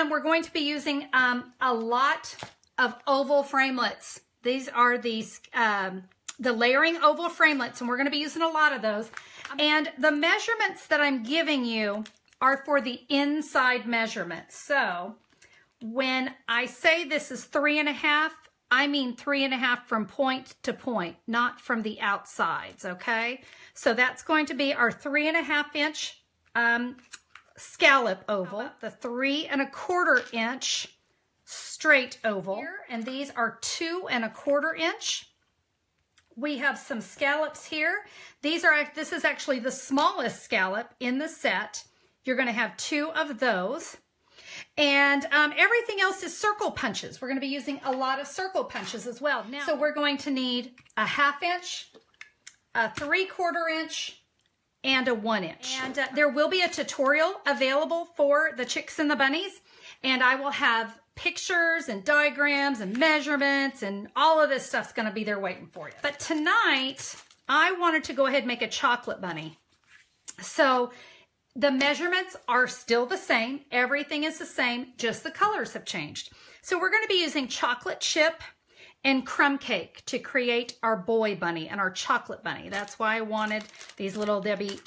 we're going to be using a lot of oval framelits. These are these the layering oval framelits, and we're going to be using a lot of those. And the measurements that I'm giving you are for the inside measurements. So when I say this is 3.5, I mean 3.5 from point to point, not from the outsides, okay? So that's going to be our 3.5 inch scallop oval, the 3¼ inch straight oval, and these are 2¼ inch. We have some scallops here. This is actually the smallest scallop in the set. You're going to have 2 of those. And everything else is circle punches. We're going to be using a lot of circle punches as well. Now, so we're going to need a 1/2 inch, a 3/4 inch, and a 1 inch. And there will be a tutorial available for the chicks and the bunnies. And I will have pictures and diagrams and measurements and all of this stuff's going to be there waiting for you. But tonight, I wanted to go ahead and make a chocolate bunny. So the measurements are still the same. Everything is the same, just the colors have changed. So we're going to be using chocolate chip and crumb cake to create our boy bunny and our chocolate bunny. That's why I wanted these little Debbie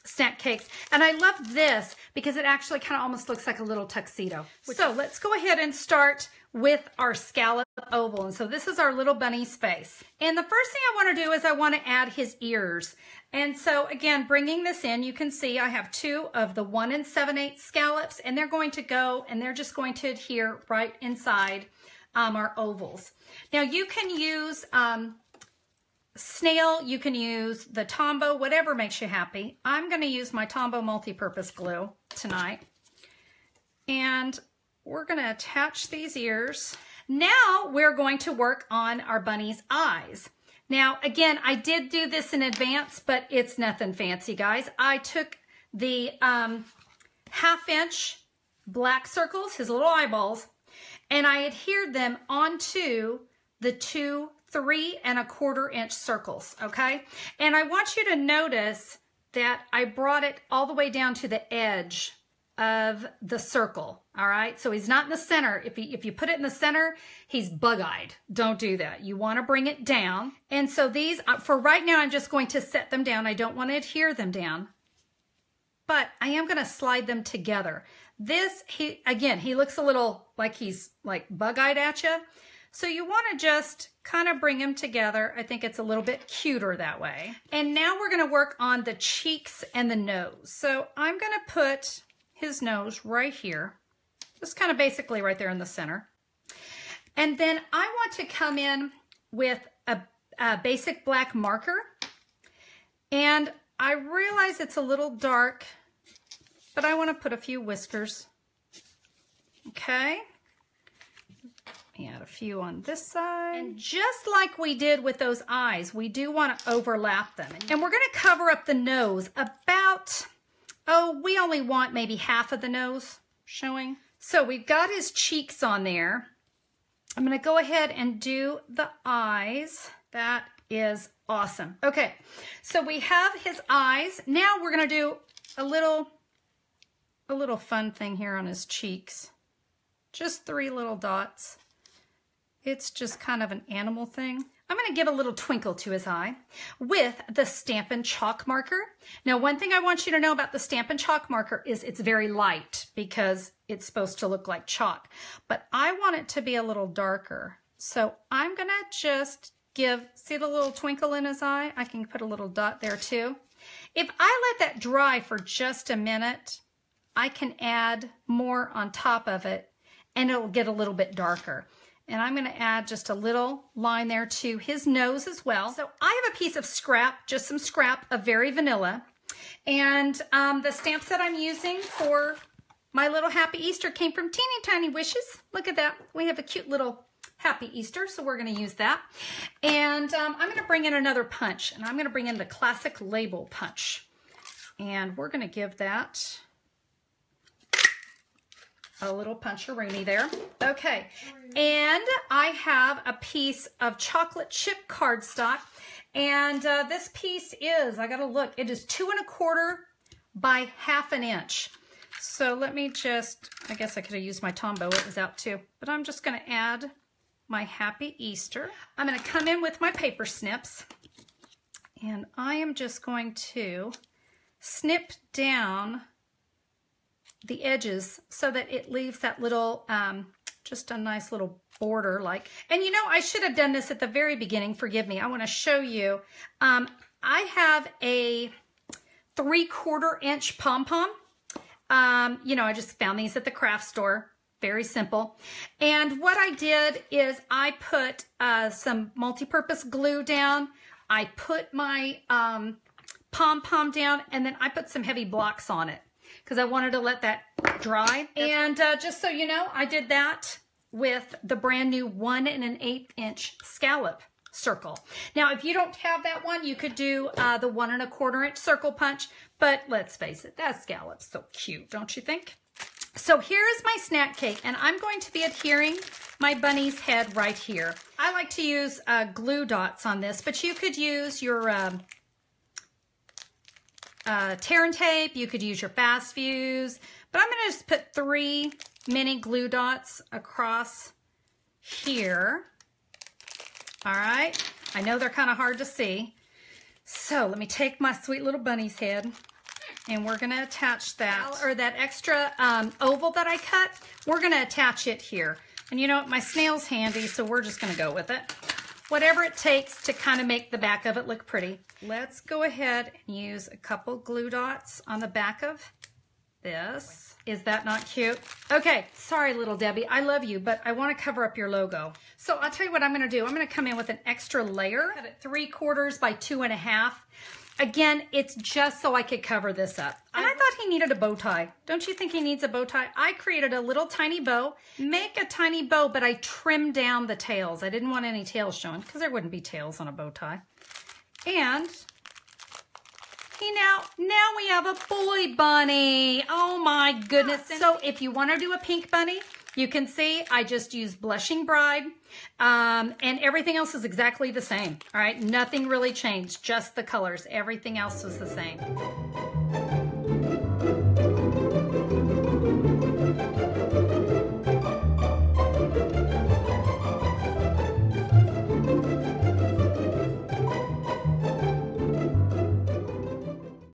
snack cakes. And I love this because it actually kind of almost looks like a little tuxedo. So let's go ahead and start with our scallop oval. And so this is our little bunny's face. And the first thing I want to do is I want to add his ears. And so again, bringing this in, you can see I have 2 of the 1 7/8 scallops, and they're going to go and they're just going to adhere right inside our ovals. Now you can use snail, you can use the Tombow, whatever makes you happy. I'm going to use my Tombow multi-purpose glue tonight. And we're going to attach these ears. Now we're going to work on our bunny's eyes. Now, again, I did do this in advance, but it's nothing fancy, guys. I took the 1/2 inch black circles, his little eyeballs, and I adhered them onto the 2 3¼ inch circles, okay? And I want you to notice that I brought it all the way down to the edge of the circle, all right? So he's not in the center. If you put it in the center, he's bug-eyed. Don't do that. You want to bring it down. And so these, for right now, I'm just going to set them down. I don't want to adhere them down, but I am going to slide them together. This, again, he looks a little like he's like bug-eyed at you. So you want to just kind of bring them together. I think it's a little bit cuter that way. And now we're going to work on the cheeks and the nose. So I'm going to put his nose right here, just kind of basically right there in the center. And then I want to come in with a basic black marker. And I realize it's a little dark, but I want to put a few whiskers. Okay. Add a few on this side. And just like we did with those eyes, we do want to overlap them. And we're going to cover up the nose about, we only want maybe half of the nose showing. So we've got his cheeks on there. I'm going to go ahead and do the eyes. That is awesome. Okay, so we have his eyes. Now we're going to do a little fun thing here on his cheeks. Just 3 little dots. It's just kind of an animal thing. I'm going to give a little twinkle to his eye with the Stampin' Chalk marker. Now, one thing I want you to know about the Stampin' Chalk marker is it's very light because it's supposed to look like chalk. But I want it to be a little darker. So I'm going to just see the little twinkle in his eye? I can put a little dot there too. If I let that dry for just a minute, I can add more on top of it and it'll get a little bit darker. And I'm going to add just a little line there to his nose as well. So I have a piece of scrap, just some scrap of Very Vanilla. And the stamps that I'm using for my little Happy Easter came from Teeny Tiny Wishes. Look at that. We have a cute little Happy Easter, so we're going to use that. And I'm going to bring in another punch. And I'm going to bring in the Classic Label Punch. And we're going to give that a little punch-a-rooney there. Okay, and I have a piece of chocolate chip cardstock, and this piece is, I gotta look, it is 2¼ by ½ inch. So let me just, I guess I could have used my Tombow, it was out too, but I'm just gonna add my Happy Easter. I'm gonna come in with my paper snips, and I am just going to snip down the edges so that it leaves that little, just a nice little border like. And you know, I should have done this at the very beginning, forgive me. I wanna show you. I have a 3/4 inch pom-pom. You know, I just found these at the craft store. Very simple. And what I did is I put some multi-purpose glue down. I put my pom-pom down, and then I put some heavy blocks on it because I wanted to let that dry. And just so you know, I did that with the brand new 1 1/8 inch scallop circle. Now, if you don't have that one, you could do the 1 1/4 inch circle punch, but let's face it, that scallop's so cute, don't you think? So here's my snack cake, and I'm going to be adhering my bunny's head right here. I like to use glue dots on this, but you could use your tear and tape, you could use your fast fuse, but I'm gonna just put 3 mini glue dots across here. All right, I know they're kind of hard to see. So let me take my sweet little bunny's head, and we're gonna attach that, or that extra oval that I cut, we're gonna attach it here. And you know what, my snail's handy, so we're just gonna go with it. Whatever it takes to kind of make the back of it look pretty. Let's go ahead and use a couple glue dots on the back of this. Is that not cute? Okay, sorry, little Debbie, I love you, but I want to cover up your logo. So I'll tell you what I'm going to do. I'm going to come in with an extra layer at 3/4 by 2.5. Again, it's just so I could cover this up. And I thought he needed a bow tie. Don't you think he needs a bow tie? I created a little tiny bow. Make a tiny bow, but I trimmed down the tails. I didn't want any tails showing because there wouldn't be tails on a bow tie. And now we have a boy bunny. Oh my goodness. So if you want to do a pink bunny, you can see I just used Blushing Bride, and everything else is exactly the same. All right, nothing really changed, just the colors. Everything else was the same.